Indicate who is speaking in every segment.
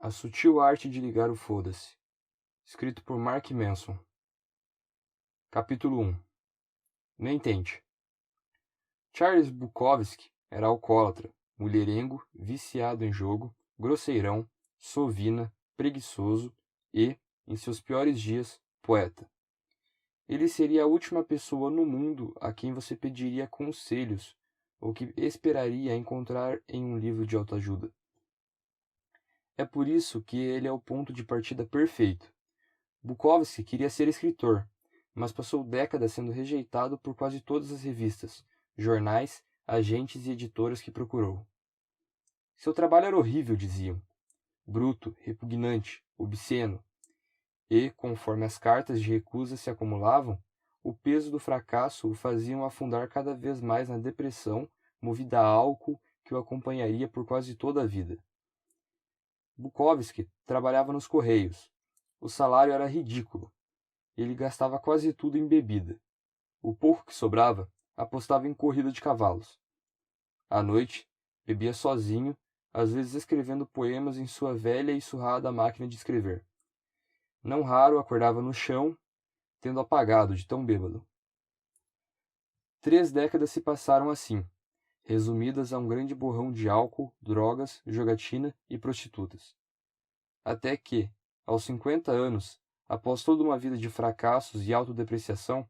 Speaker 1: A Sutil Arte de Ligar o Foda-se. Escrito por Mark Manson. Capítulo 1. Nem tente. Charles Bukowski era alcoólatra, mulherengo, viciado em jogo, grosseirão, sovina, preguiçoso e, em seus piores dias, poeta. Ele seria a última pessoa no mundo a quem você pediria conselhos ou que esperaria encontrar em um livro de autoajuda. É por isso que ele é o ponto de partida perfeito. Bukowski queria ser escritor, mas passou décadas sendo rejeitado por quase todas as revistas, jornais, agentes e editoras que procurou. Seu trabalho era horrível, diziam. Bruto, repugnante, obsceno. E, conforme as cartas de recusa se acumulavam, o peso do fracasso o faziam afundar cada vez mais na depressão, movida a álcool que o acompanharia por quase toda a vida. Bukowski trabalhava nos Correios. O salário era ridículo. Ele gastava quase tudo em bebida. O pouco que sobrava, apostava em corrida de cavalos. À noite, bebia sozinho, às vezes escrevendo poemas em sua velha e surrada máquina de escrever. Não raro acordava no chão, tendo apagado de tão bêbado. 3 décadas se passaram assim, resumidas a um grande borrão de álcool, drogas, jogatina e prostitutas. Até que, aos 50 anos, após toda uma vida de fracassos e autodepreciação,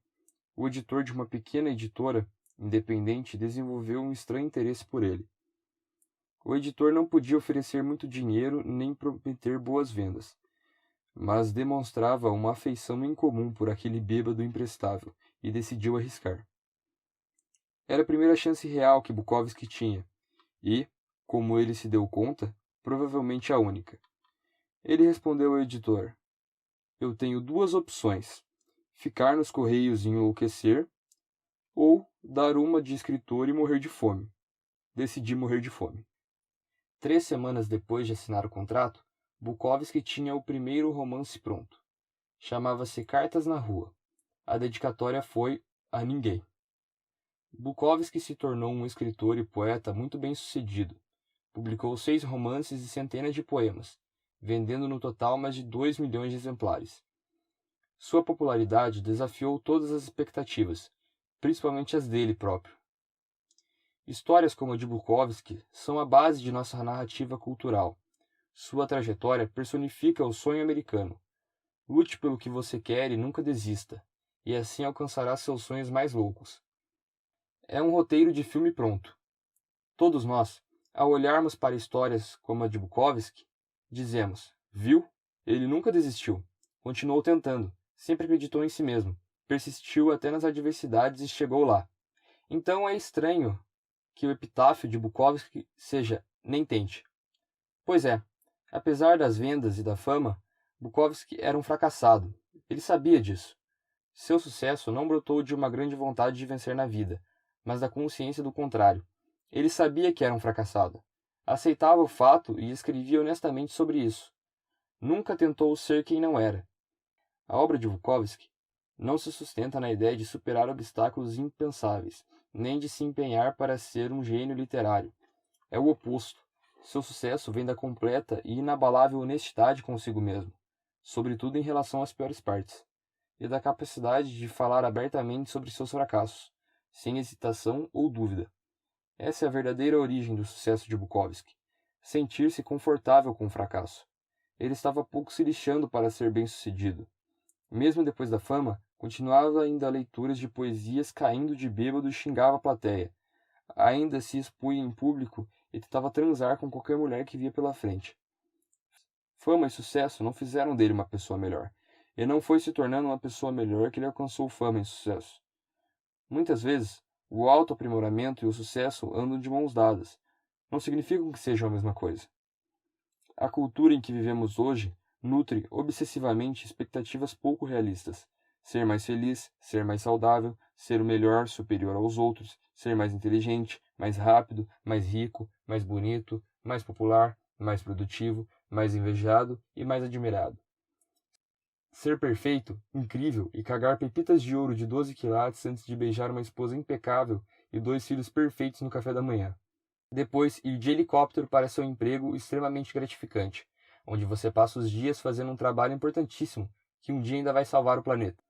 Speaker 1: o editor de uma pequena editora independente desenvolveu um estranho interesse por ele. O editor não podia oferecer muito dinheiro nem prometer boas vendas, mas demonstrava uma afeição incomum por aquele bêbado imprestável e decidiu arriscar. Era a primeira chance real que Bukowski tinha e, como ele se deu conta, provavelmente a única. Ele respondeu ao editor: "Eu tenho 2 opções: ficar nos Correios e enlouquecer, ou dar uma de escritor e morrer de fome. Decidi morrer de fome." 3 semanas depois de assinar o contrato, Bukowski tinha o primeiro romance pronto. Chamava-se Cartas na Rua. A dedicatória foi a ninguém. Bukowski se tornou um escritor e poeta muito bem-sucedido. Publicou 6 romances e centenas de poemas, vendendo no total mais de 2 milhões de exemplares. Sua popularidade desafiou todas as expectativas, principalmente as dele próprio. Histórias como a de Bukowski são a base de nossa narrativa cultural. Sua trajetória personifica o sonho americano. Lute pelo que você quer e nunca desista, e assim alcançará seus sonhos mais loucos. É um roteiro de filme pronto. Todos nós, ao olharmos para histórias como a de Bukowski, dizemos: viu? Ele nunca desistiu. Continuou tentando, sempre acreditou em si mesmo, persistiu até nas adversidades e chegou lá. Então é estranho que o epitáfio de Bukowski seja "Nem tente." Pois é, apesar das vendas e da fama, Bukowski era um fracassado. Ele sabia disso. Seu sucesso não brotou de uma grande vontade de vencer na vida, mas da consciência do contrário. Ele sabia que era um fracassado. Aceitava o fato e escrevia honestamente sobre isso. Nunca tentou ser quem não era. A obra de Bukowski não se sustenta na ideia de superar obstáculos impensáveis, nem de se empenhar para ser um gênio literário. É o oposto. Seu sucesso vem da completa e inabalável honestidade consigo mesmo, sobretudo em relação às piores partes, e da capacidade de falar abertamente sobre seus fracassos, sem hesitação ou dúvida. Essa é a verdadeira origem do sucesso de Bukowski: sentir-se confortável com o fracasso. Ele estava pouco se lixando para ser bem-sucedido. Mesmo depois da fama, continuava ainda a leituras de poesias caindo de bêbado e xingava a plateia. Ainda se expunha em público e tentava transar com qualquer mulher que via pela frente. Fama e sucesso não fizeram dele uma pessoa melhor, e não foi se tornando uma pessoa melhor que ele alcançou fama e sucesso. Muitas vezes, o autoaprimoramento e o sucesso andam de mãos dadas. Não significam que sejam a mesma coisa. A cultura em que vivemos hoje nutre obsessivamente expectativas pouco realistas. Ser mais feliz, ser mais saudável, ser o melhor, superior aos outros, ser mais inteligente, mais rápido, mais rico, mais bonito, mais popular, mais produtivo, mais invejado e mais admirado. Ser perfeito, incrível e cagar pepitas de ouro de 12 quilates antes de beijar uma esposa impecável e 2 filhos perfeitos no café da manhã. Depois ir de helicóptero para seu emprego extremamente gratificante, onde você passa os dias fazendo um trabalho importantíssimo que um dia ainda vai salvar o planeta.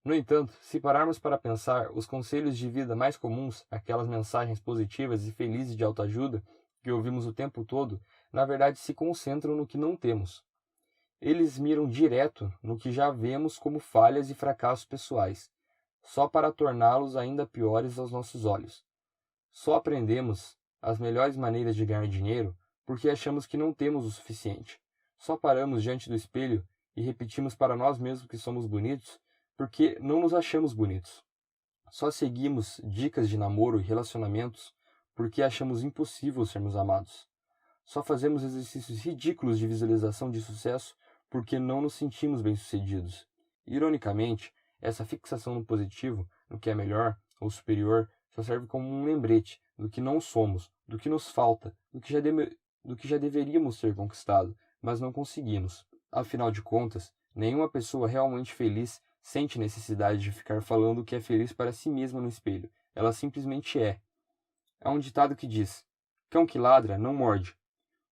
Speaker 1: No entanto, se pararmos para pensar, os conselhos de vida mais comuns, aquelas mensagens positivas e felizes de autoajuda que ouvimos o tempo todo, na verdade se concentram no que não temos. Eles miram direto no que já vemos como falhas e fracassos pessoais, só para torná-los ainda piores aos nossos olhos. Só aprendemos as melhores maneiras de ganhar dinheiro porque achamos que não temos o suficiente. Só paramos diante do espelho e repetimos para nós mesmos que somos bonitos porque não nos achamos bonitos. Só seguimos dicas de namoro e relacionamentos porque achamos impossível sermos amados. Só fazemos exercícios ridículos de visualização de sucesso porque não nos sentimos bem-sucedidos. Ironicamente, essa fixação no positivo, no que é melhor ou superior, só serve como um lembrete do que não somos, do que nos falta, do que já deveríamos ter conquistado, mas não conseguimos. Afinal de contas, nenhuma pessoa realmente feliz sente necessidade de ficar falando que é feliz para si mesma no espelho. Ela simplesmente é. Há um ditado que diz: cão que ladra não morde.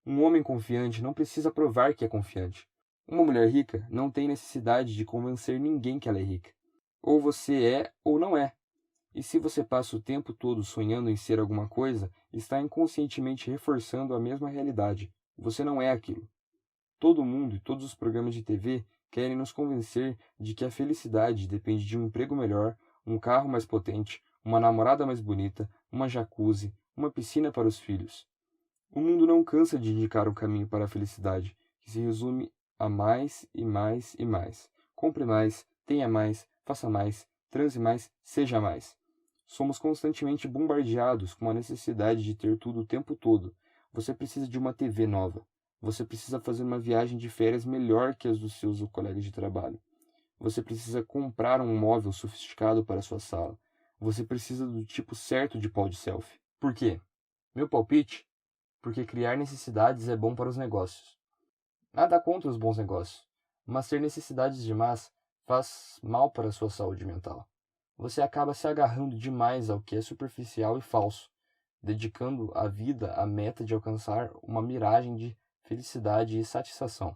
Speaker 1: Um homem confiante não precisa provar que é confiante. Uma mulher rica não tem necessidade de convencer ninguém que ela é rica. Ou você é ou não é. E se você passa o tempo todo sonhando em ser alguma coisa, está inconscientemente reforçando a mesma realidade. Você não é aquilo. Todo mundo e todos os programas de TV querem nos convencer de que a felicidade depende de um emprego melhor, um carro mais potente, uma namorada mais bonita, uma jacuzzi, uma piscina para os filhos. O mundo não cansa de indicar um caminho para a felicidade, que se resume a mais e mais e mais. Compre mais, tenha mais, faça mais, transe mais, seja mais. Somos constantemente bombardeados com a necessidade de ter tudo o tempo todo. Você precisa de uma TV nova. Você precisa fazer uma viagem de férias melhor que as dos seus colegas de trabalho. Você precisa comprar um móvel sofisticado para a sua sala. Você precisa do tipo certo de pau de selfie. Por quê? Meu palpite? Porque criar necessidades é bom para os negócios. Nada contra os bons negócios, mas ter necessidades demais faz mal para a sua saúde mental. Você acaba se agarrando demais ao que é superficial e falso, dedicando a vida à meta de alcançar uma miragem de felicidade e satisfação.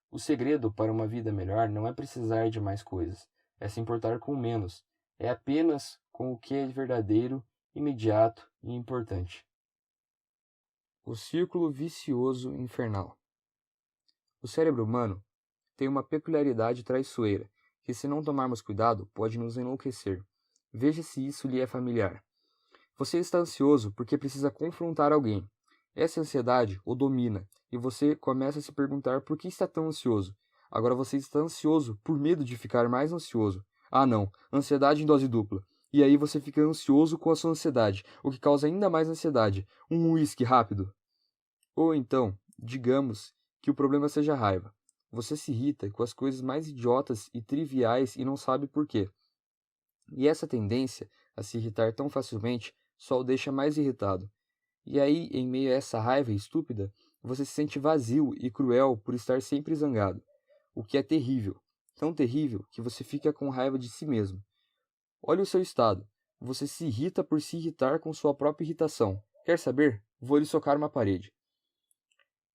Speaker 1: O segredo para uma vida melhor não é precisar de mais coisas, é se importar com menos, é apenas com o que é verdadeiro, imediato e importante. O círculo vicioso infernal. O cérebro humano tem uma peculiaridade traiçoeira, que se não tomarmos cuidado pode nos enlouquecer. Veja se isso lhe é familiar. Você está ansioso porque precisa confrontar alguém. Essa ansiedade o domina e você começa a se perguntar por que está tão ansioso. Agora você está ansioso por medo de ficar mais ansioso. Ah não, ansiedade em dose dupla. E aí você fica ansioso com a sua ansiedade, o que causa ainda mais ansiedade. Um uísque rápido. Ou então, digamos que o problema seja a raiva. Você se irrita com as coisas mais idiotas e triviais e não sabe por quê. E essa tendência a se irritar tão facilmente só o deixa mais irritado. E aí, em meio a essa raiva estúpida, você se sente vazio e cruel por estar sempre zangado. O que é terrível. Tão terrível que você fica com raiva de si mesmo. Olha o seu estado. Você se irrita por se irritar com sua própria irritação. Quer saber? Vou lhe socar uma parede.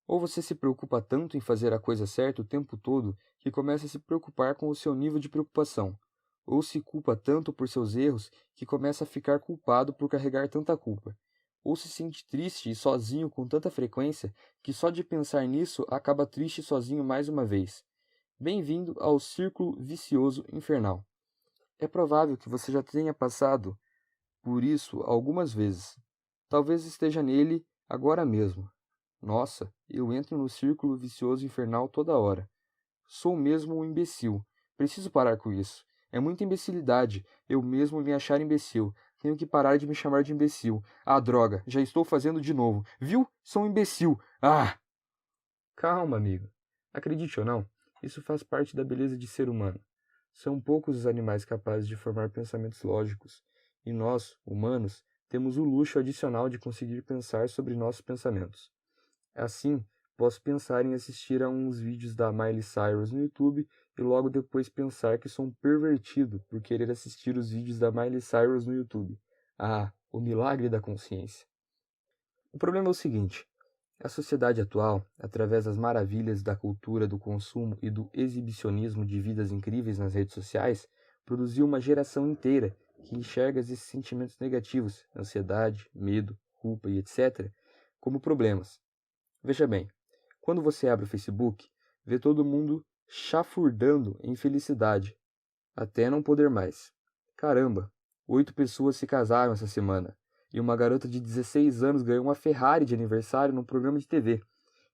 Speaker 1: Ou você se preocupa tanto em fazer a coisa certa o tempo todo que começa a se preocupar com o seu nível de preocupação. Ou se culpa tanto por seus erros que começa a ficar culpado por carregar tanta culpa. Ou se sente triste e sozinho com tanta frequência que só de pensar nisso acaba triste e sozinho mais uma vez. Bem-vindo ao círculo vicioso infernal. É provável que você já tenha passado por isso algumas vezes. Talvez esteja nele agora mesmo. Nossa, eu entro no círculo vicioso infernal toda hora. Sou mesmo um imbecil. Preciso parar com isso. É muita imbecilidade. Eu mesmo me achar imbecil. Tenho que parar de me chamar de imbecil. Ah, droga, já estou fazendo de novo. Viu? Sou um imbecil. Ah! Calma, amigo. Acredite ou não, isso faz parte da beleza de ser humano. São poucos os animais capazes de formar pensamentos lógicos. E nós, humanos, temos o luxo adicional de conseguir pensar sobre nossos pensamentos. Assim, posso pensar em assistir a uns vídeos da Miley Cyrus no YouTube e logo depois pensar que sou um pervertido por querer assistir os vídeos da Miley Cyrus no YouTube. Ah, o milagre da consciência. O problema é o seguinte: A sociedade atual, através das maravilhas da cultura do consumo e do exibicionismo de vidas incríveis nas redes sociais, produziu uma geração inteira que enxerga esses sentimentos negativos, ansiedade, medo, culpa e etc., como problemas. Veja bem, quando você abre o Facebook, vê todo mundo chafurdando em felicidade, até não poder mais. Caramba, 8 pessoas se casaram essa semana, e uma garota de 16 anos ganhou uma Ferrari de aniversário num programa de TV.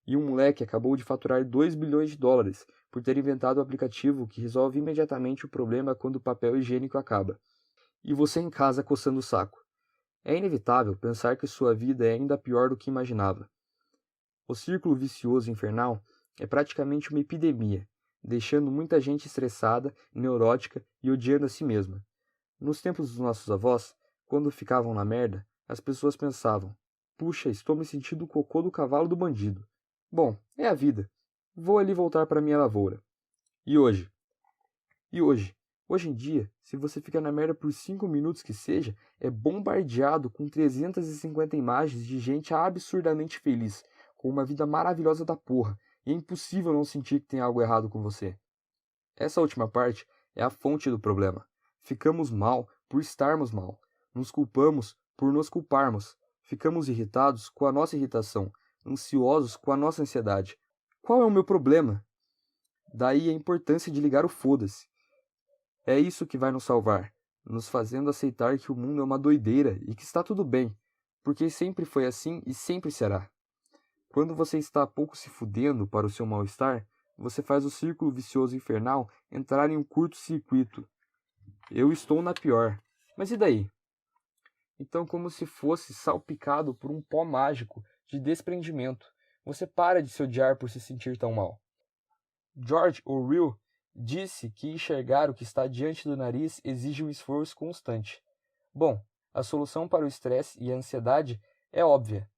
Speaker 1: E um moleque acabou de faturar 2 bilhões de dólares por ter inventado um aplicativo que resolve imediatamente o problema quando o papel higiênico acaba. E você em casa coçando o saco. É inevitável pensar que sua vida é ainda pior do que imaginava. O círculo vicioso infernal é praticamente uma epidemia, deixando muita gente estressada, neurótica e odiando a si mesma. Nos tempos dos nossos avós, quando ficavam na merda, as pessoas pensavam: puxa, estou me sentindo o cocô do cavalo do bandido. Bom, é a vida. Vou ali voltar para minha lavoura. E hoje? E hoje? Hoje em dia, se você fica na merda por 5 minutos que seja, é bombardeado com 350 imagens de gente absurdamente feliz, com uma vida maravilhosa da porra, e é impossível não sentir que tem algo errado com você. Essa última parte é a fonte do problema. Ficamos mal por estarmos mal. Nos culpamos por nos culparmos. Ficamos irritados com a nossa irritação, ansiosos com a nossa ansiedade. Qual é o meu problema? Daí a importância de ligar o foda-se. É isso que vai nos salvar, nos fazendo aceitar que o mundo é uma doideira e que está tudo bem, porque sempre foi assim e sempre será. Quando você está pouco se fudendo para o seu mal-estar, você faz o círculo vicioso infernal entrar em um curto-circuito. Eu estou na pior. Mas e daí? Então, como se fosse salpicado por um pó mágico de desprendimento, você para de se odiar por se sentir tão mal. George Orwell disse que enxergar o que está diante do nariz exige um esforço constante. Bom, a solução para o estresse e a ansiedade é óbvia.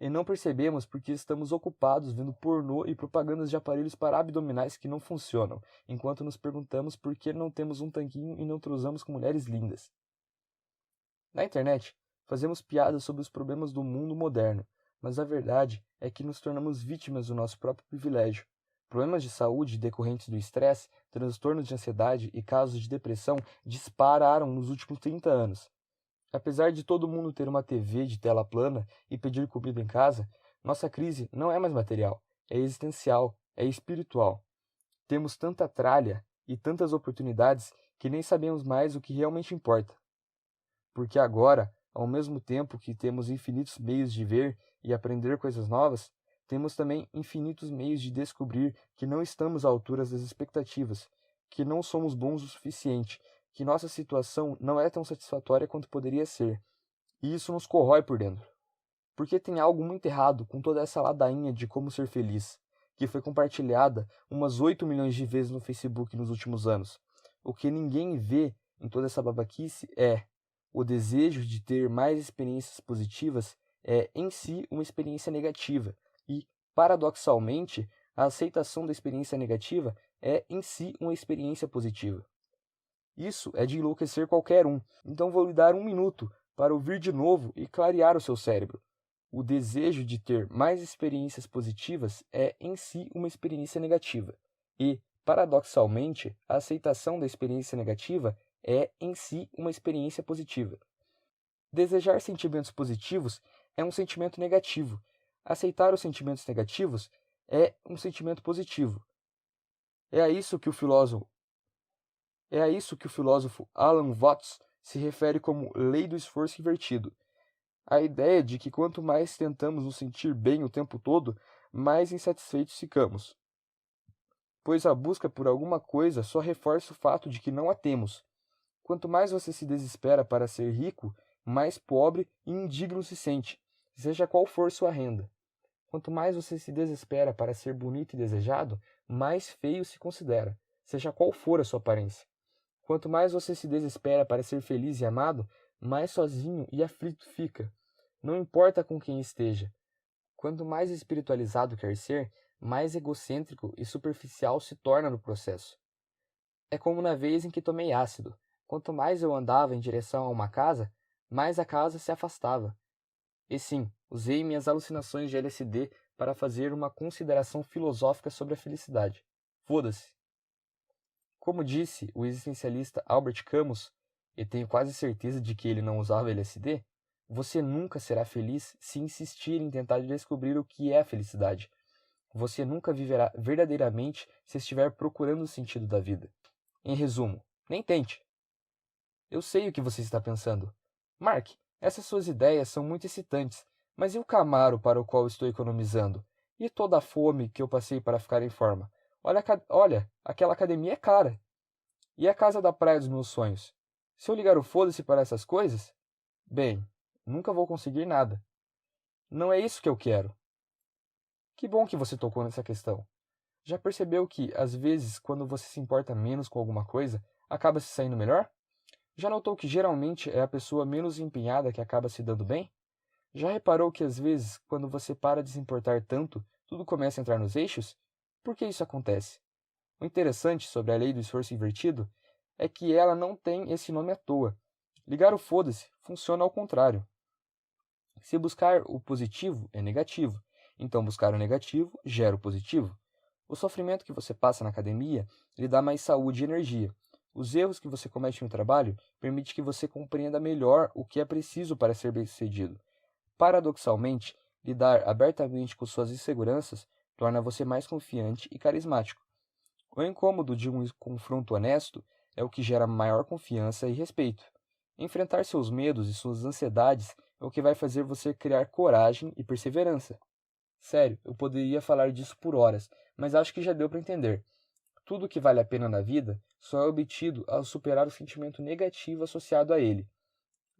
Speaker 1: E não percebemos porque estamos ocupados vendo pornô e propagandas de aparelhos para abdominais que não funcionam, enquanto nos perguntamos por que não temos um tanquinho e não transamos com mulheres lindas. Na internet, fazemos piadas sobre os problemas do mundo moderno, mas a verdade é que nos tornamos vítimas do nosso próprio privilégio. Problemas de saúde decorrentes do estresse, transtornos de ansiedade e casos de depressão dispararam nos últimos 30 anos. Apesar de todo mundo ter uma TV de tela plana e pedir comida em casa, nossa crise não é mais material, é existencial, é espiritual. Temos tanta tralha e tantas oportunidades que nem sabemos mais o que realmente importa. Porque agora, ao mesmo tempo que temos infinitos meios de ver e aprender coisas novas, temos também infinitos meios de descobrir que não estamos à altura das expectativas, que não somos bons o suficiente, que nossa situação não é tão satisfatória quanto poderia ser. E isso nos corrói por dentro. Porque tem algo muito errado com toda essa ladainha de como ser feliz, que foi compartilhada umas 8 milhões de vezes no Facebook nos últimos anos. O que ninguém vê em toda essa babaquice é: o desejo de ter mais experiências positivas é em si uma experiência negativa e, paradoxalmente, a aceitação da experiência negativa é em si uma experiência positiva. Isso é de enlouquecer qualquer um, então vou lhe dar 1 minuto para ouvir de novo e clarear o seu cérebro. O desejo de ter mais experiências positivas é em si uma experiência negativa e, paradoxalmente, a aceitação da experiência negativa é em si uma experiência positiva. Desejar sentimentos positivos é um sentimento negativo. Aceitar os sentimentos negativos é um sentimento positivo. É a isso que o filósofo Alan Watts se refere como lei do esforço invertido. A ideia de que quanto mais tentamos nos sentir bem o tempo todo, mais insatisfeitos ficamos. Pois a busca por alguma coisa só reforça o fato de que não a temos. Quanto mais você se desespera para ser rico, mais pobre e indigno se sente, seja qual for sua renda. Quanto mais você se desespera para ser bonito e desejado, mais feio se considera, seja qual for a sua aparência. Quanto mais você se desespera para ser feliz e amado, mais sozinho e aflito fica. Não importa com quem esteja. Quanto mais espiritualizado quer ser, mais egocêntrico e superficial se torna no processo. É como na vez em que tomei ácido. Quanto mais eu andava em direção a uma casa, mais a casa se afastava. E sim, usei minhas alucinações de LSD para fazer uma consideração filosófica sobre a felicidade. Foda-se. Como disse o existencialista Albert Camus, e tenho quase certeza de que ele não usava LSD, você nunca será feliz se insistir em tentar descobrir o que é a felicidade. Você nunca viverá verdadeiramente se estiver procurando o sentido da vida. Em resumo, nem tente. Eu sei o que você está pensando. Mark, essas suas ideias são muito excitantes, mas e o Camaro para o qual estou economizando? E toda a fome que eu passei para ficar em forma? Olha, aquela academia é cara. E a casa da praia dos meus sonhos? Se eu ligar o foda-se para essas coisas? Bem, nunca vou conseguir nada. Não é isso que eu quero. Que bom que você tocou nessa questão. Já percebeu que, às vezes, quando você se importa menos com alguma coisa, acaba se saindo melhor? Já notou que geralmente é a pessoa menos empenhada que acaba se dando bem? Já reparou que, às vezes, quando você para de se importar tanto, tudo começa a entrar nos eixos? Por que isso acontece? O interessante sobre a lei do esforço invertido é que ela não tem esse nome à toa. Ligar o foda-se funciona ao contrário. Se buscar o positivo é negativo, então buscar o negativo gera o positivo. O sofrimento que você passa na academia lhe dá mais saúde e energia. Os erros que você comete no trabalho permitem que você compreenda melhor o que é preciso para ser bem-sucedido. Paradoxalmente, lidar abertamente com suas inseguranças torna você mais confiante e carismático. O incômodo de um confronto honesto é o que gera maior confiança e respeito. Enfrentar seus medos e suas ansiedades é o que vai fazer você criar coragem e perseverança. Sério, eu poderia falar disso por horas, mas acho que já deu para entender. Tudo que vale a pena na vida só é obtido ao superar o sentimento negativo associado a ele.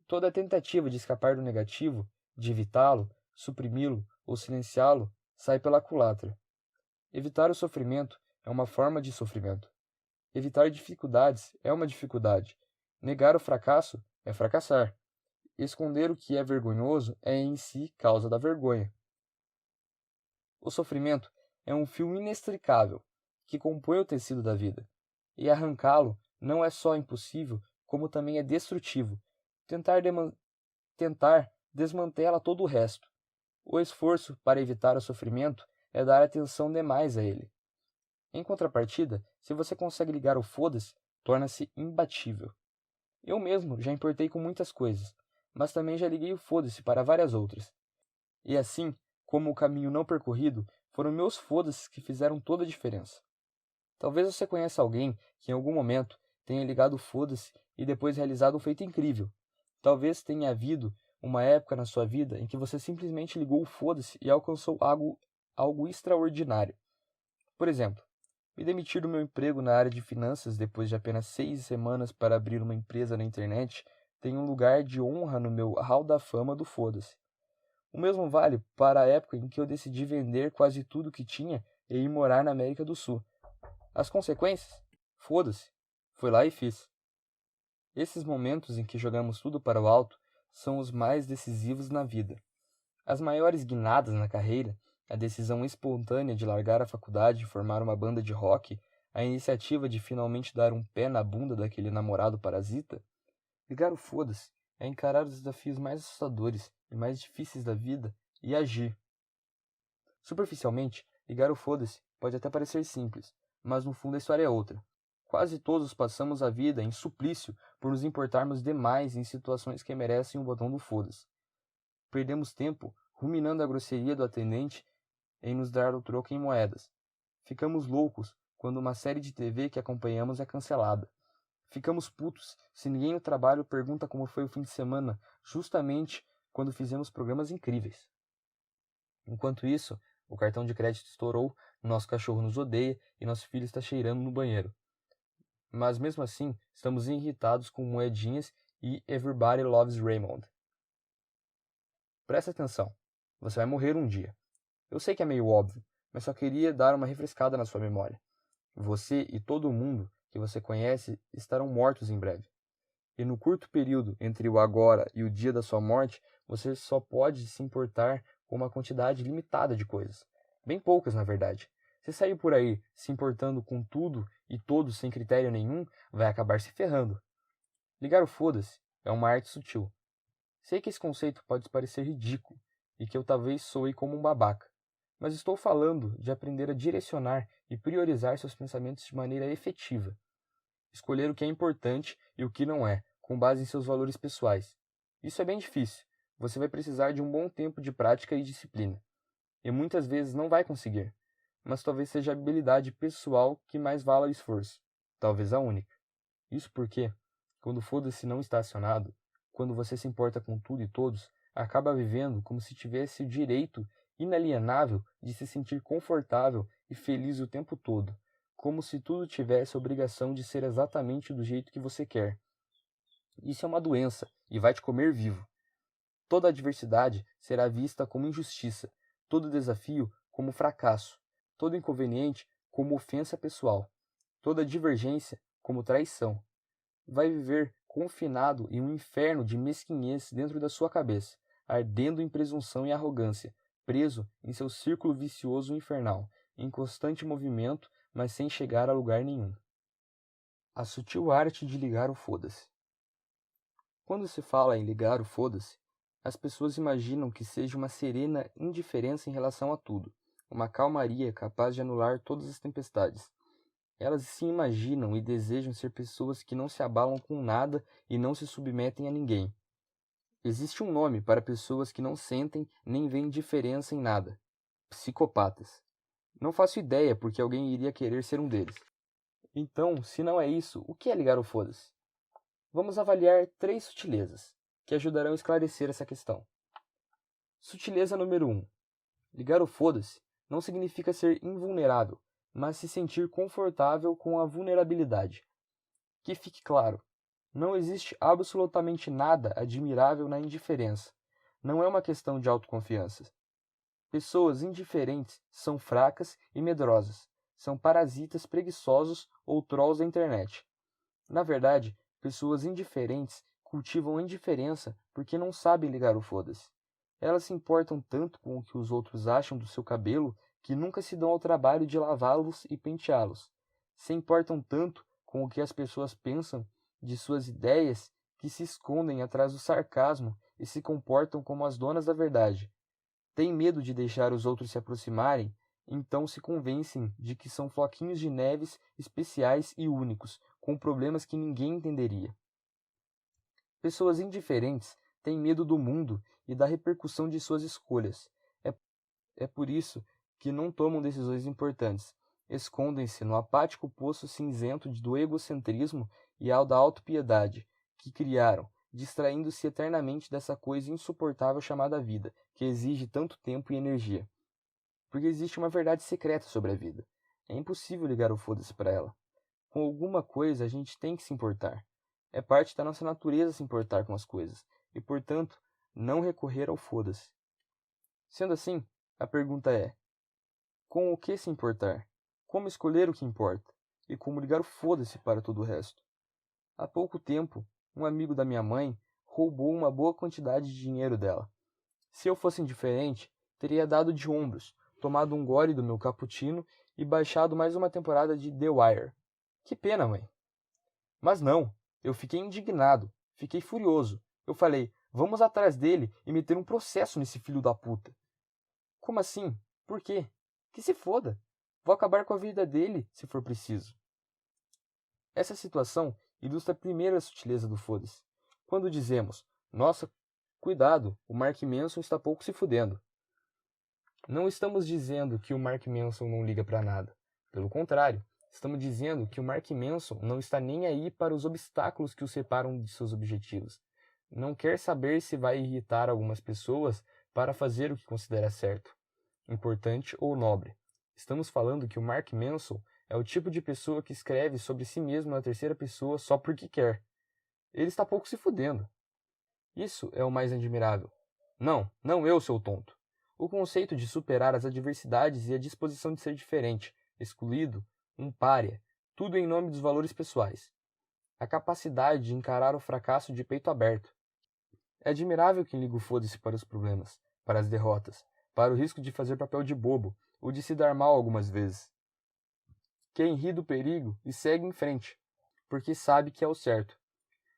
Speaker 1: Toda tentativa de escapar do negativo, de evitá-lo, suprimi-lo ou silenciá-lo, sai pela culatra. Evitar o sofrimento é uma forma de sofrimento. Evitar dificuldades é uma dificuldade. Negar o fracasso é fracassar. Esconder o que é vergonhoso é em si causa da vergonha. O sofrimento é um fio inextricável que compõe o tecido da vida, e arrancá-lo não é só impossível, como também é destrutivo. Tentar desmantela todo o resto. O esforço para evitar o sofrimento é dar atenção demais a ele. Em contrapartida, se você consegue ligar o foda-se, torna-se imbatível. Eu mesmo já importei com muitas coisas, mas também já liguei o foda-se para várias outras. E assim, como o caminho não percorrido, foram meus foda-se que fizeram toda a diferença. Talvez você conheça alguém que em algum momento tenha ligado o foda-se e depois realizado um feito incrível. Talvez tenha havido uma época na sua vida em que você simplesmente ligou o foda-se e alcançou algo extraordinário. Por exemplo, me demitir do meu emprego na área de finanças depois de apenas 6 semanas para abrir uma empresa na internet tem um lugar de honra no meu hall da fama do foda-se. O mesmo vale para a época em que eu decidi vender quase tudo que tinha e ir morar na América do Sul. As consequências? Foda-se. Fui lá e fiz. Esses momentos em que jogamos tudo para o alto são os mais decisivos na vida. As maiores guinadas na carreira, a decisão espontânea de largar a faculdade e formar uma banda de rock, a iniciativa de finalmente dar um pé na bunda daquele namorado parasita, ligar o foda-se é encarar os desafios mais assustadores e mais difíceis da vida e agir. Superficialmente, ligar o foda-se pode até parecer simples, mas no fundo a história é outra. Quase todos passamos a vida em suplício por nos importarmos demais em situações que merecem o botão do foda-se. Perdemos tempo ruminando a grosseria do atendente em nos dar o troco em moedas. Ficamos loucos quando uma série de TV que acompanhamos é cancelada. Ficamos putos se ninguém no trabalho pergunta como foi o fim de semana, justamente quando fizemos programas incríveis. Enquanto isso, o cartão de crédito estourou, nosso cachorro nos odeia e nosso filho está cheirando no banheiro. Mas mesmo assim, estamos irritados com moedinhas e Everybody Loves Raymond. Presta atenção, você vai morrer um dia. Eu sei que é meio óbvio, mas só queria dar uma refrescada na sua memória. Você e todo mundo que você conhece estarão mortos em breve. E no curto período entre o agora e o dia da sua morte, você só pode se importar com uma quantidade limitada de coisas. Bem poucas, na verdade. Se sair por aí se importando com tudo e todos sem critério nenhum, vai acabar se ferrando. Ligar o foda-se é uma arte sutil. Sei que esse conceito pode parecer ridículo e que eu talvez soe como um babaca, mas estou falando de aprender a direcionar e priorizar seus pensamentos de maneira efetiva. Escolher o que é importante e o que não é, com base em seus valores pessoais. Isso é bem difícil. Você vai precisar de um bom tempo de prática e disciplina. E muitas vezes não vai conseguir. Mas talvez seja a habilidade pessoal que mais vala o esforço. Talvez a única. Isso porque, quando o foda-se não está acionado, quando você se importa com tudo e todos, acaba vivendo como se tivesse o direito inalienável de se sentir confortável e feliz o tempo todo, como se tudo tivesse a obrigação de ser exatamente do jeito que você quer. Isso é uma doença e vai te comer vivo. Toda adversidade será vista como injustiça, todo desafio como fracasso, todo inconveniente como ofensa pessoal, toda divergência como traição. Vai viver confinado em um inferno de mesquinhez dentro da sua cabeça, ardendo em presunção e arrogância, preso em seu círculo vicioso infernal, em constante movimento, mas sem chegar a lugar nenhum. A sutil arte de ligar o foda-se. Quando se fala em ligar o foda-se, as pessoas imaginam que seja uma serena indiferença em relação a tudo, uma calmaria capaz de anular todas as tempestades. Elas se imaginam e desejam ser pessoas que não se abalam com nada e não se submetem a ninguém. Existe um nome para pessoas que não sentem nem veem diferença em nada: psicopatas. Não faço ideia porque alguém iria querer ser um deles. Então, se não é isso, o que é ligar o foda-se? Vamos avaliar 3 sutilezas, que ajudarão a esclarecer essa questão. Sutileza número 1. Ligar o foda-se não significa ser invulnerável, mas se sentir confortável com a vulnerabilidade. Que fique claro, não existe absolutamente nada admirável na indiferença. Não é uma questão de autoconfiança. Pessoas indiferentes são fracas e medrosas. São parasitas preguiçosos ou trolls da internet. Na verdade, pessoas indiferentes cultivam a indiferença porque não sabem ligar o foda-se. Elas se importam tanto com o que os outros acham do seu cabelo que nunca se dão ao trabalho de lavá-los e penteá-los. Se importam tanto com o que as pessoas pensam de suas ideias que se escondem atrás do sarcasmo e se comportam como as donas da verdade. Têm medo de deixar os outros se aproximarem, então se convencem de que são floquinhos de neves especiais e únicos, com problemas que ninguém entenderia. Pessoas indiferentes têm medo do mundo e da repercussão de suas escolhas. É por isso que não tomam decisões importantes. Escondem-se no apático poço cinzento do egocentrismo e ao da autopiedade que criaram, distraindo-se eternamente dessa coisa insuportável chamada vida, que exige tanto tempo e energia. Porque existe uma verdade secreta sobre a vida. É impossível ligar o foda-se para ela. Com alguma coisa a gente tem que se importar. É parte da nossa natureza se importar com as coisas, e, portanto, não recorrer ao foda-se. Sendo assim, a pergunta é: com o que se importar? Como escolher o que importa? E como ligar o foda-se para todo o resto? Há pouco tempo, um amigo da minha mãe roubou uma boa quantidade de dinheiro dela. Se eu fosse indiferente, teria dado de ombros, tomado um gole do meu cappuccino e baixado mais uma temporada de The Wire. Que pena, mãe. Mas não, eu fiquei indignado, fiquei furioso. Eu falei: vamos atrás dele e meter um processo nesse filho da puta. Como assim? Por quê? Que se foda. Vou acabar com a vida dele, se for preciso. Essa situação ilustra a primeira sutileza do foda-se. Quando dizemos: nossa, cuidado, o Mark Manson está pouco se fudendo. Não estamos dizendo que o Mark Manson não liga para nada. Pelo contrário, estamos dizendo que o Mark Manson não está nem aí para os obstáculos que o separam de seus objetivos. Não quer saber se vai irritar algumas pessoas para fazer o que considera certo, importante ou nobre. Estamos falando que o Mark Manson é o tipo de pessoa que escreve sobre si mesmo na terceira pessoa só porque quer. Ele está pouco se fudendo. Isso é o mais admirável. Não eu, seu tonto. O conceito de superar as adversidades e a disposição de ser diferente, excluído, um pária, tudo em nome dos valores pessoais. A capacidade de encarar o fracasso de peito aberto. É admirável quem liga o foda-se para os problemas, para as derrotas, para o risco de fazer papel de bobo ou de se dar mal algumas vezes. Quem ri do perigo e segue em frente, porque sabe que é o certo.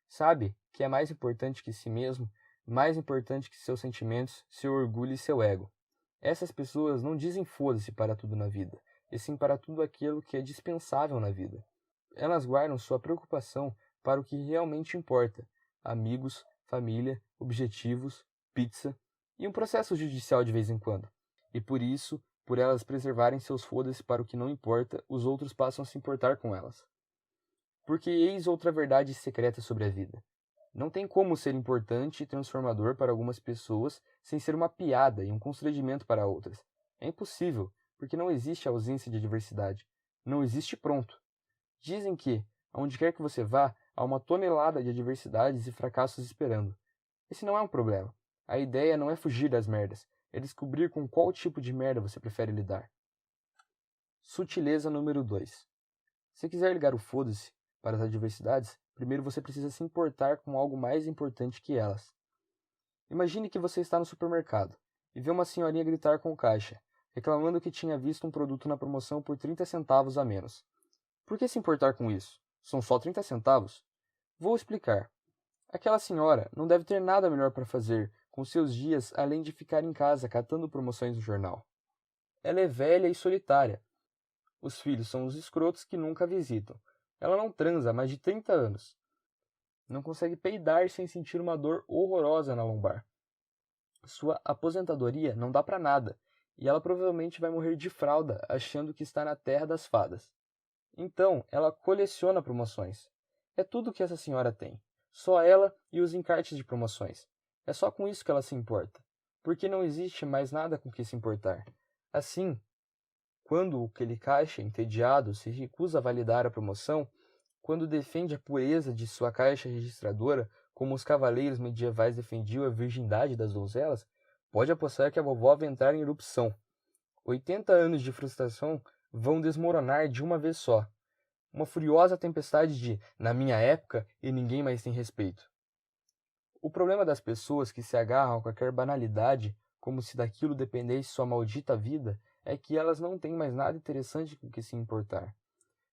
Speaker 1: Sabe que é mais importante que si mesmo, mais importante que seus sentimentos, seu orgulho e seu ego. Essas pessoas não dizem foda-se para tudo na vida, e sim para tudo aquilo que é dispensável na vida. Elas guardam sua preocupação para o que realmente importa: amigos, família, objetivos, pizza e um processo judicial de vez em quando. E por isso, por elas preservarem seus foda-se para o que não importa, os outros passam a se importar com elas. Porque eis outra verdade secreta sobre a vida. Não tem como ser importante e transformador para algumas pessoas sem ser uma piada e um constrangimento para outras. É impossível, porque não existe ausência de adversidade. Não existe pronto. Dizem que, aonde quer que você vá, há uma tonelada de adversidades e fracassos esperando. Esse não é um problema. A ideia não é fugir das merdas, é descobrir com qual tipo de merda você prefere lidar. Sutileza número 2. Se quiser ligar o foda-se para as adversidades, primeiro você precisa se importar com algo mais importante que elas. Imagine que você está no supermercado e vê uma senhorinha gritar com o caixa, reclamando que tinha visto um produto na promoção por 30 centavos a menos. Por que se importar com isso? São só 30 centavos? Vou explicar. Aquela senhora não deve ter nada melhor para fazer com seus dias além de ficar em casa catando promoções no jornal. Ela é velha e solitária. Os filhos são os escrotos que nunca a visitam. Ela não transa há mais de 30 anos. Não consegue peidar sem sentir uma dor horrorosa na lombar. Sua aposentadoria não dá para nada, e ela provavelmente vai morrer de fralda achando que está na terra das fadas. Então, ela coleciona promoções. É tudo que essa senhora tem. Só ela e os encartes de promoções. É só com isso que ela se importa, porque não existe mais nada com que se importar. Assim, quando aquele caixa entediado se recusa a validar a promoção, quando defende a pureza de sua caixa registradora, como os cavaleiros medievais defendiam a virgindade das donzelas, pode apostar que a vovó vai entrar em erupção. 80 anos de frustração vão desmoronar de uma vez só. Uma furiosa tempestade de "na minha época" e ninguém mais tem respeito. O problema das pessoas que se agarram a qualquer banalidade, como se daquilo dependesse sua maldita vida, é que elas não têm mais nada interessante com que se importar.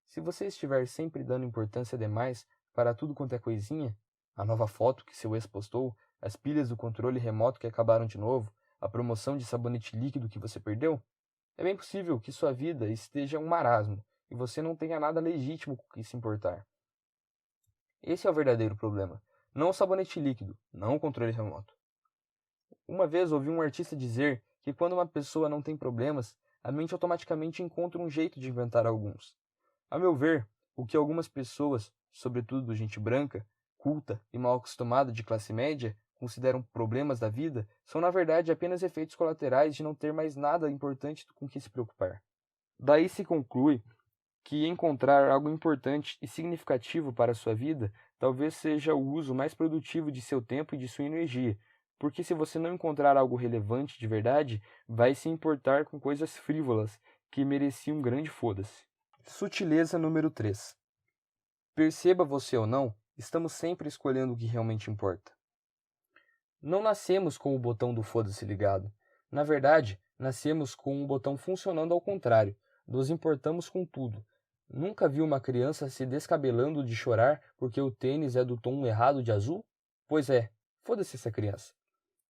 Speaker 1: Se você estiver sempre dando importância demais para tudo quanto é coisinha, a nova foto que seu ex postou, as pilhas do controle remoto que acabaram de novo, a promoção de sabonete líquido que você perdeu, é bem possível que sua vida esteja um marasmo e você não tenha nada legítimo com que se importar. Esse é o verdadeiro problema, não o sabonete líquido, não o controle remoto. Uma vez ouvi um artista dizer que quando uma pessoa não tem problemas, a mente automaticamente encontra um jeito de inventar alguns. A meu ver, o que algumas pessoas, sobretudo gente branca, culta e mal acostumada de classe média, consideram problemas da vida, são na verdade apenas efeitos colaterais de não ter mais nada importante com que se preocupar. Daí se conclui que encontrar algo importante e significativo para a sua vida talvez seja o uso mais produtivo de seu tempo e de sua energia, porque se você não encontrar algo relevante de verdade, vai se importar com coisas frívolas que mereciam um grande foda-se. Sutileza número 3. Perceba você ou não, estamos sempre escolhendo o que realmente importa. Não nascemos com o botão do foda-se ligado. Na verdade, nascemos com um botão funcionando ao contrário. Nos importamos com tudo. Nunca vi uma criança se descabelando de chorar porque o tênis é do tom errado de azul? Pois é, foda-se essa criança.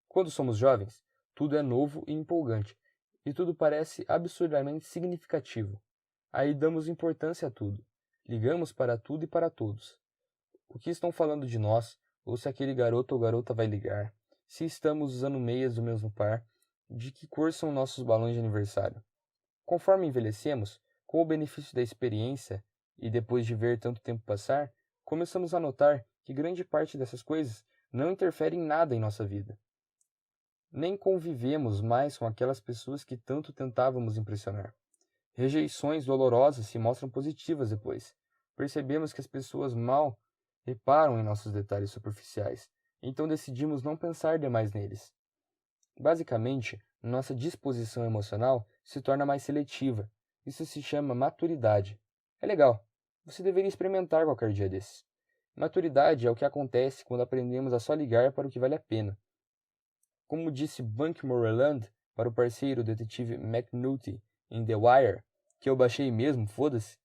Speaker 1: Quando somos jovens, tudo é novo e empolgante, e tudo parece absurdamente significativo. Aí damos importância a tudo. Ligamos para tudo e para todos. O que estão falando de nós, ou se aquele garoto ou garota vai ligar, se estamos usando meias do mesmo par, de que cor são nossos balões de aniversário. Conforme envelhecemos, com o benefício da experiência, e depois de ver tanto tempo passar, começamos a notar que grande parte dessas coisas não interfere em nada em nossa vida. Nem convivemos mais com aquelas pessoas que tanto tentávamos impressionar. Rejeições dolorosas se mostram positivas depois. Percebemos que as pessoas mal reparam em nossos detalhes superficiais, então decidimos não pensar demais neles. Basicamente, nossa disposição emocional se torna mais seletiva. Isso se chama maturidade. É legal. Você deveria experimentar qualquer dia desses. Maturidade é o que acontece quando aprendemos a só ligar para o que vale a pena. Como disse Bunky Moreland para o parceiro detetive McNulty em The Wire, que eu baixei mesmo, foda-se,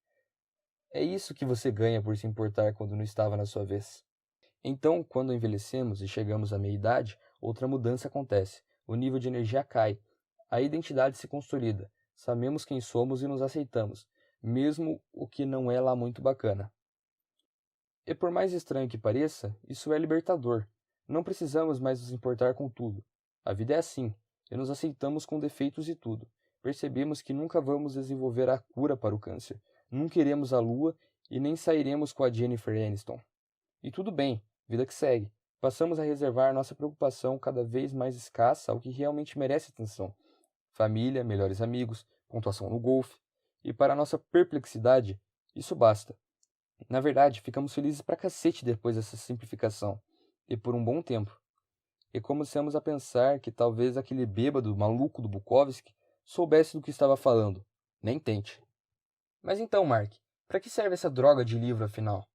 Speaker 1: é isso que você ganha por se importar quando não estava na sua vez. Então, quando envelhecemos e chegamos à meia-idade, outra mudança acontece, o nível de energia cai, a identidade se consolida, sabemos quem somos e nos aceitamos, mesmo o que não é lá muito bacana. E por mais estranho que pareça, isso é libertador. Não precisamos mais nos importar com tudo. A vida é assim, e nos aceitamos com defeitos e tudo. Percebemos que nunca vamos desenvolver a cura para o câncer, nunca iremos à lua e nem sairemos com a Jennifer Aniston. E tudo bem, vida que segue. Passamos a reservar nossa preocupação cada vez mais escassa ao que realmente merece atenção. Família, melhores amigos, pontuação no golfe. E para nossa perplexidade, isso basta. Na verdade, ficamos felizes pra cacete depois dessa simplificação. E por um bom tempo. E começamos a pensar que talvez aquele bêbado maluco do Bukowski soubesse do que estava falando. Nem tente. Mas então, Mark, para que serve essa droga de livro afinal?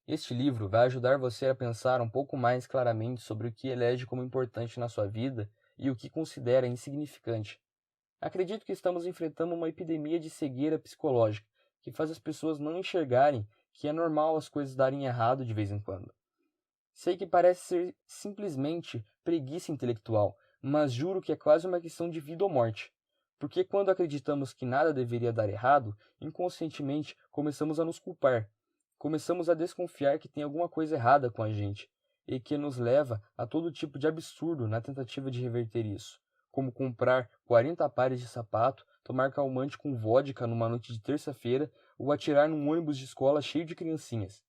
Speaker 1: Este livro vai ajudar você a pensar um pouco mais claramente sobre o que elege como importante na sua vida e o que considera insignificante. Acredito que estamos enfrentando uma epidemia de cegueira psicológica, que faz as pessoas não enxergarem que é normal as coisas darem errado de vez em quando. Sei que parece ser simplesmente preguiça intelectual, mas juro que é quase uma questão de vida ou morte. Porque quando acreditamos que nada deveria dar errado, inconscientemente começamos a nos culpar. Começamos a desconfiar que tem alguma coisa errada com a gente, e que nos leva a todo tipo de absurdo na tentativa de reverter isso, como comprar 40 pares de sapato, tomar calmante com vodka numa noite de terça-feira ou atirar num ônibus de escola cheio de criancinhas.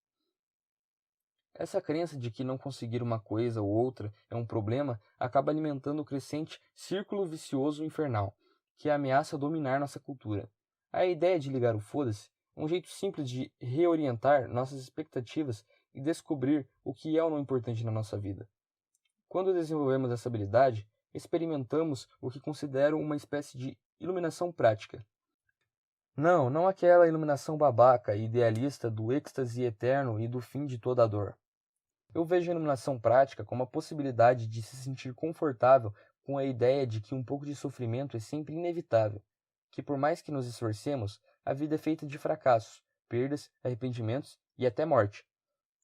Speaker 1: Essa crença de que não conseguir uma coisa ou outra é um problema acaba alimentando o crescente círculo vicioso infernal, que ameaça dominar nossa cultura. A ideia de ligar o foda-se é um jeito simples de reorientar nossas expectativas e descobrir o que é ou não importante na nossa vida. Quando desenvolvemos essa habilidade, experimentamos o que considero uma espécie de iluminação prática. Não aquela iluminação babaca e idealista do êxtase eterno e do fim de toda a dor. Eu vejo a iluminação prática como a possibilidade de se sentir confortável com a ideia de que um pouco de sofrimento é sempre inevitável, que por mais que nos esforcemos, a vida é feita de fracassos, perdas, arrependimentos e até morte.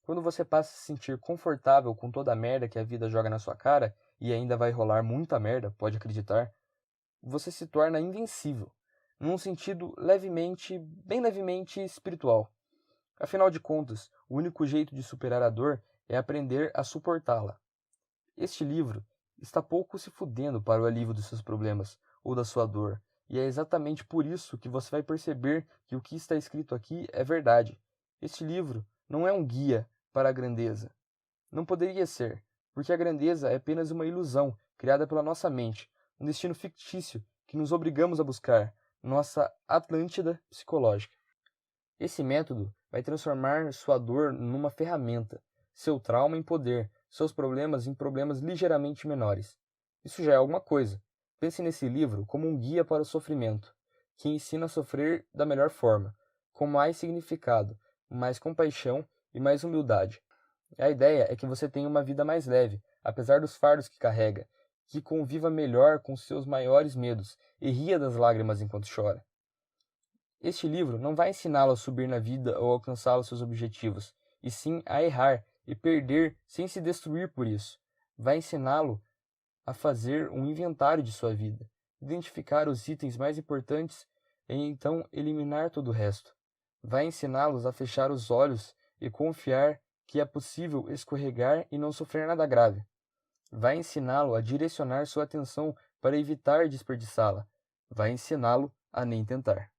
Speaker 1: Quando você passa a se sentir confortável com toda a merda que a vida joga na sua cara, e ainda vai rolar muita merda, pode acreditar, você se torna invencível, num sentido bem levemente espiritual. Afinal de contas, o único jeito de superar a dor é aprender a suportá-la. Este livro está pouco se fudendo para o alívio dos seus problemas ou da sua dor, e é exatamente por isso que você vai perceber que o que está escrito aqui é verdade. Este livro não é um guia para a grandeza. Não poderia ser, porque a grandeza é apenas uma ilusão criada pela nossa mente, um destino fictício que nos obrigamos a buscar, nossa Atlântida psicológica. Esse método vai transformar sua dor numa ferramenta, seu trauma em poder, seus problemas em problemas ligeiramente menores. Isso já é alguma coisa. Pense nesse livro como um guia para o sofrimento, que ensina a sofrer da melhor forma, com mais significado, mais compaixão e mais humildade. A ideia é que você tenha uma vida mais leve, apesar dos fardos que carrega, que conviva melhor com seus maiores medos e ria das lágrimas enquanto chora. Este livro não vai ensiná-lo a subir na vida ou alcançar os seus objetivos, e sim a errar e perder sem se destruir por isso. Vai ensiná-lo a fazer um inventário de sua vida, identificar os itens mais importantes e então eliminar todo o resto. Vai ensiná-los a fechar os olhos e confiar que é possível escorregar e não sofrer nada grave. Vai ensiná-lo a direcionar sua atenção para evitar desperdiçá-la. Vai ensiná-lo a nem tentar.